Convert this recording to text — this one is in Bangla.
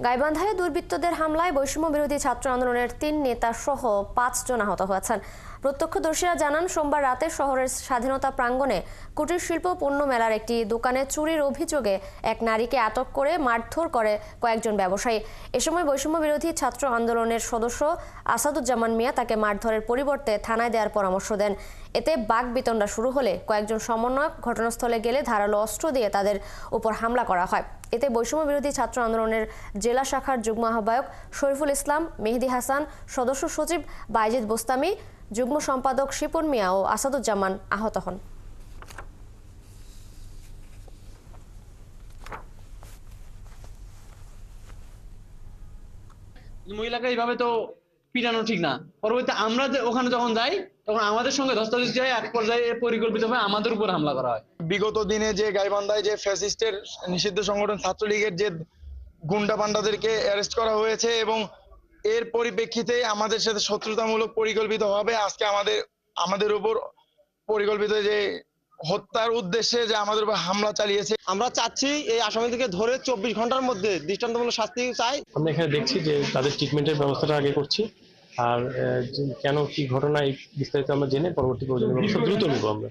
গাইবান্ধায় দুর্বৃত্তদের হামলায় বৈষম্য বিরোধী ছাত্র আন্দোলনের ৩ নেতা সহ ৫ জন আহত হয়েছেন। প্রত্যক্ষদর্শীরা জানান, সোমবার রাতে শহরের স্বাধীনতা প্রাঙ্গণে কুটির শিল্প পণ্য মেলার একটি দোকানে চুরির অভিযোগে এক নারীকে আটক করে মারধর করে কয়েকজন ব্যবসায়ী। এ সময় বৈষম্য বিরোধী ছাত্র আন্দোলনের সদস্য আসাদুজ্জামান মিয়া তাকে মারধরের পরিবর্তে থানায় দেওয়ার পরামর্শ দেন। এতে বাকবিতণ্ডা শুরু হলে কয়েকজন সমন্বয়ক ঘটনাস্থলে গেলে ধারালো অস্ত্র দিয়ে তাদের উপর হামলা করা হয়। এতে বৈষম্য বিরোধী ছাত্র আন্দোলনের জেলা শাখার যুগ্ম আহ্বায়ক শরীফুল ইসলাম, মেহেদি হাসান, সদস্য সচিব বাইজিদ বোস্তামি, যুগ্ম সম্পাদক শিপন মিয়া ও আসাদুজ্জামান আহত হন। মহিলাকে এইভাবে তো পিটানো ঠিক না। পরবর্তীতে আমরা ওখানে যখন যাই তখন আমাদের সঙ্গে ধস্তাধস্তি হয়, এক পর্যায়ে পরিকল্পিতভাবে আমাদের উপর হামলা করা হয়। বিগত দিনে যে গাইবান্ধায় যে ফ্যাসিস্টের নিষিদ্ধ সংগঠন ছাত্রলীগের যে গুন্ডা পান্ডাদেরকে অ্যারেস্ট করা হয়েছে এবং এর পরিপ্রেক্ষিতে আমাদের সাথে শত্রুতামূলক পরিকল্পিতভাবে আজকে আমাদের উপর পরিকল্পিত যে হত্যার উদ্দেশ্যে যে আমাদের উপর হামলা চালিয়েছে। আমরা চাচ্ছি এই আসামিদেরকে ধরে 24 ঘন্টার মধ্যে দৃষ্টান্তমূলক শাস্তি চাই। আমরা এখানে দেখছি যে তাদের ট্রিটমেন্টের ব্যবস্থাটা আগে করছি, আর কেন কি ঘটনা এই বিস্তারিত আমরা জেনে পরবর্তী প্রয়োজনীয় ব্যবস্থা দ্রুত নিব আমরা।